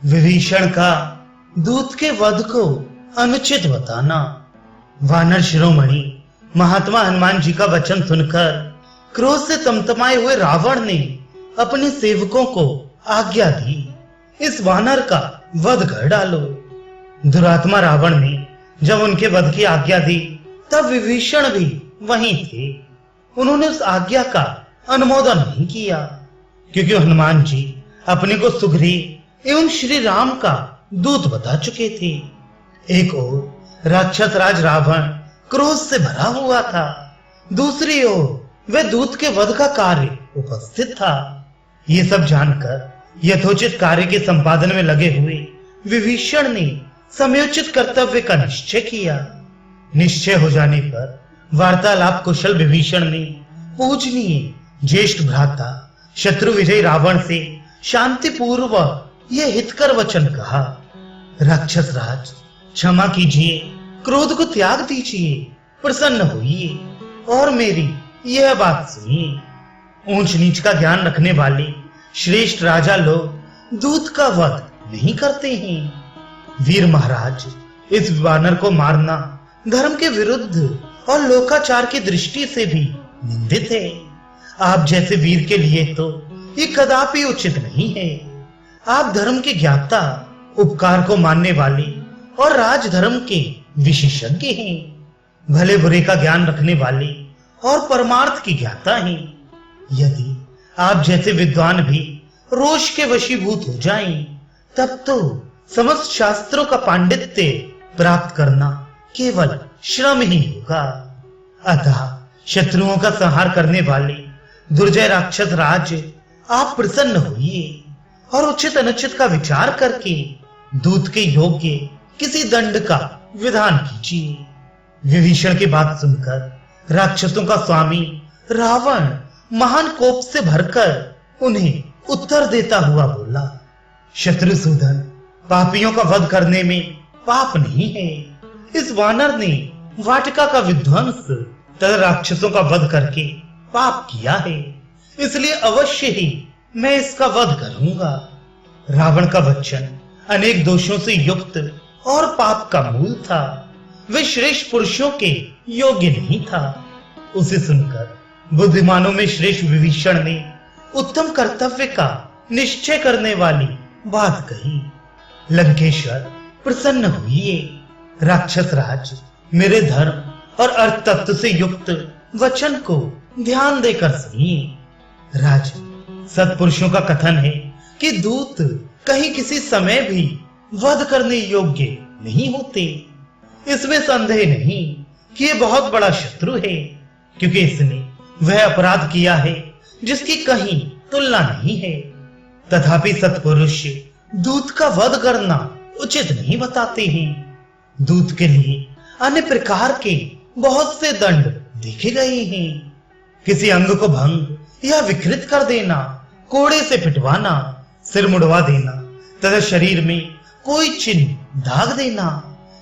विभीषण का दूत के वध को अनुचित बताना। वानर शिरोमणि महात्मा हनुमान जी का वचन सुनकर क्रोध से तमतमाए हुए रावण ने अपने सेवकों को आज्ञा दी, इस वानर का वध कर डालो। दुरात्मा रावण ने जब उनके वध की आज्ञा दी तब विभीषण भी वहीं थे। उन्होंने उस आज्ञा का अनुमोदन नहीं किया, क्योंकि हनुमान जी अपने को सुग्रीव एवं श्री राम का दूत बता चुके थे। एक ओर राक्षस राज रावण क्रोध से भरा हुआ था, दूसरी ओर वह दूत के वध का कार्य उपस्थित था। ये सब जानकर यथोचित कार्य के संपादन में लगे हुए विभीषण ने समयोचित कर्तव्य का निश्चय किया। निश्चय हो जाने पर वार्तालाप कुशल विभीषण ने पूजनीय ज्येष्ठ भ्राता शत्रु विजय रावण से शांतिपूर्वक यह हितकर वचन कहा, राक्षस राज क्षमा कीजिए, क्रोध को त्याग दीजिए, प्रसन्न होइए और मेरी यह बात सुनिए। ऊंच नीच का ज्ञान रखने वाले श्रेष्ठ राजा लोग दूत का वध नहीं करते हैं। वीर महाराज, इस वानर को मारना धर्म के विरुद्ध और लोकाचार की दृष्टि से भी निंदित है। आप जैसे वीर के लिए तो ये कदापि उचित नहीं है। आप धर्म के ज्ञाता, उपकार को मानने वाले और राजधर्म के विशेषज्ञ हैं। भले बुरे का ज्ञान रखने वाले और परमार्थ की ज्ञाता हैं। यदि आप जैसे विद्वान भी रोष के वशीभूत हो जाएं, तब तो समस्त शास्त्रों का पांडित्य प्राप्त करना केवल श्रम ही होगा। अतः शत्रुओं का संहार करने वाले दुर्जय राक्षस राज, आप प्रसन्न होइए और उचित अनुचित का विचार करके दूत के योग्य किसी दंड का विधान कीजिए। विभीषण की बात सुनकर राक्षसों का स्वामी रावण महान कोप से भरकर उन्हें उत्तर देता हुआ बोला, शत्रुसूदन, पापियों का वध करने में पाप नहीं है। इस वानर ने वाटिका का विध्वंस तथा राक्षसों का वध करके पाप किया है, इसलिए अवश्य ही मैं इसका वध करूंगा। रावण का वचन अनेक दोषों से युक्त और पाप का मूल था। वे श्रेष्ठ पुरुषों के योग्य नहीं था। उसे सुनकर बुद्धिमानों में श्रेष्ठ विभीषण ने उत्तम कर्तव्य का निश्चय करने वाली बात कही। लंकेश्वर, प्रसन्न हुइए। राक्षस राज, मेरे धर्म और अर्थ तत्व से युक्त वचन को ध्यान देकर सुनिए। राज, सत्पुरुषों का कथन है कि दूत कहीं किसी समय भी वध करने योग्य नहीं होते। इसमें संदेह नहीं कि यह बहुत बड़ा शत्रु है, क्योंकि इसने वह अपराध किया है जिसकी कहीं तुलना नहीं है। तथापि सत्पुरुष दूत का वध करना उचित नहीं बताते हैं। दूत के लिए अन्य प्रकार के बहुत से दंड देखे गए हैं। किसी अंग को भंग या विकृत कर देना, कोड़े से पिटवाना, सिर मुड़वा देना तथा शरीर में कोई चिन्ह दाग देना,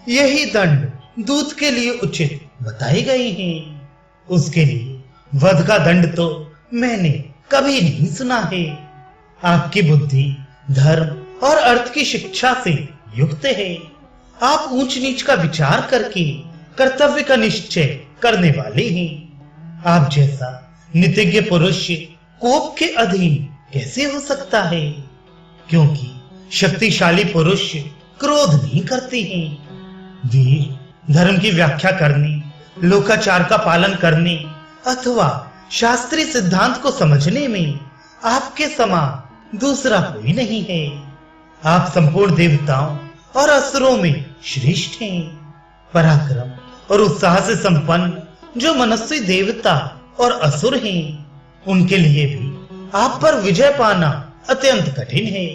यही दंड दूत के लिए उचित बताए गए हैं। उसके लिए वध का दंड तो मैंने कभी नहीं सुना है। आपकी बुद्धि धर्म और अर्थ की शिक्षा से युक्त है। आप ऊंच नीच का विचार करके कर्तव्य का निश्चय करने वाले हैं। आप जैसा नितिज्ञ पुरुष कोप के अधीन कैसे हो सकता है, क्योंकि शक्तिशाली पुरुष क्रोध नहीं करते हैं। वीर धर्म की व्याख्या करने, लोकाचार का पालन करने अथवा शास्त्रीय सिद्धांत को समझने में आपके समान दूसरा कोई नहीं है। आप संपूर्ण देवताओं और असुरों में श्रेष्ठ हैं। पराक्रम और उत्साह से संपन्न जो मनस्वी देवता और असुर हैं, उनके लिए भी आप पर विजय पाना अत्यंत कठिन है।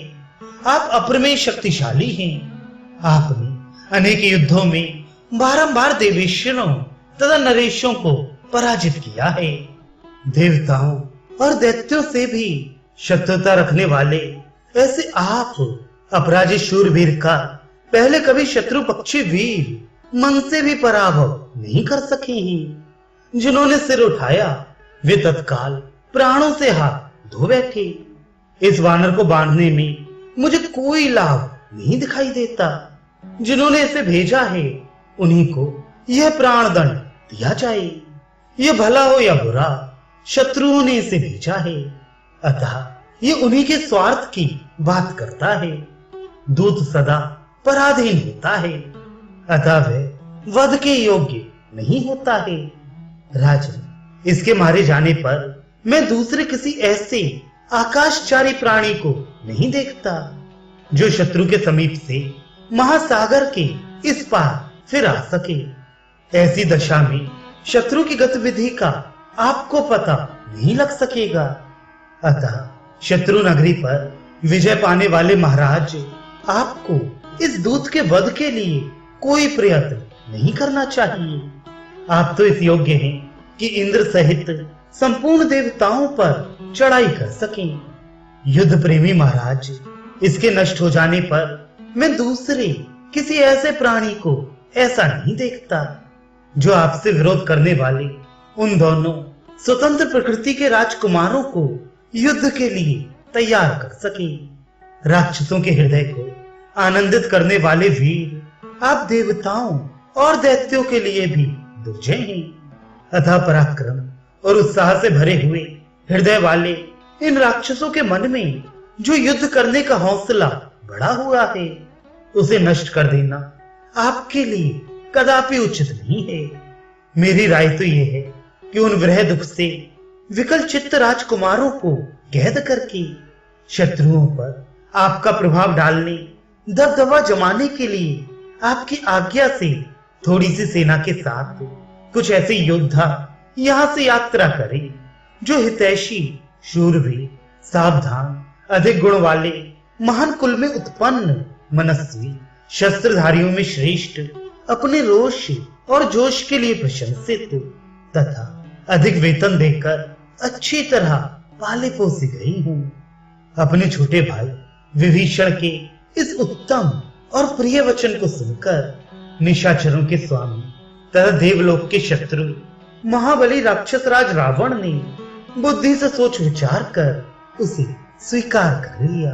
आप अप्रमेय शक्तिशाली हैं। आपने अनेक युद्धों में बारंबार देवेश्वरों तथा नरेशों को पराजित किया है। देवताओं और दैत्यों से भी शत्रुता रखने वाले ऐसे आप अपराजित शूरवीर का पहले कभी शत्रु पक्षी वीर मन से भी पराभव नहीं कर सके हैं। जिन्होंने सिर उठाया वे तत्काल प्राणों से हाथ धो बैठे। इस वानर को बांधने में मुझे कोई लाभ नहीं दिखाई देता। जिन्होंने इसे भेजा है उन्हीं को यह प्राणदंड दिया जाए। यह भला हो या बुरा, शत्रुओं ने इसे भेजा है, अतः ये उन्हीं के स्वार्थ की बात करता है। दूत सदा पराधीन होता है, अतः वह वध के योग्य नहीं होता है। राजन, इसके मारे जाने पर मैं दूसरे किसी ऐसे आकाशचारी प्राणी को नहीं देखता जो शत्रु के समीप से महासागर के इस पार फिर आ सके। ऐसी दशा में शत्रु की गतिविधि का आपको पता नहीं लग सकेगा। अतः शत्रु नगरी पर विजय पाने वाले महाराज, आपको इस दूत के वध के लिए कोई प्रयत्न नहीं करना चाहिए। आप तो इस योग्य हैं कि इंद्र सहित संपूर्ण देवताओं पर चढ़ाई कर सकें। युद्ध प्रेमी महाराज, इसके नष्ट हो जाने पर मैं दूसरे किसी ऐसे प्राणी को ऐसा नहीं देखता जो आपसे विरोध करने वाले उन दोनों स्वतंत्र प्रकृति के राजकुमारों को युद्ध के लिए तैयार कर सके। राक्षसों के हृदय को आनंदित करने वाले वीर आप देवताओं और दैत्यों के लिए भी दुर्जय हैं। अतः पराक्रम और उत्साह से भरे हुए हृदय वाले इन राक्षसों के मन में जो युद्ध करने का हौसला बढ़ा हुआ है, उसे नष्ट कर देना आपके लिए कदापि उचित नहीं है। मेरी राय तो यह है कि उन वृह दुख से विकल चित्त राजकुमारों को कैद करके शत्रुओं पर आपका प्रभाव डालने, दबदबा जमाने के लिए आपकी आज्ञा से थोड़ी सी सेना के साथ कुछ ऐसे योद्धा यहां से यात्रा करें जो हितैषी, शूरवीर, सावधान, अधिक गुण वाले, महान कुल में उत्पन्न, मनस्वी, शस्त्रधारियों में श्रेष्ठ, अपने रोष और जोश के लिए प्रशंसित तथा अधिक वेतन देकर अच्छी तरह पाले पोसे गई हूं। अपने छोटे भाई विभीषण के इस उत्तम और प्रिय वचन को सुनकर निशाचरों के स्वामी तथा देवलोक के शत्रु महाबली राक्षस राज रावण ने बुद्धि से सोच विचार कर उसे स्वीकार कर लिया।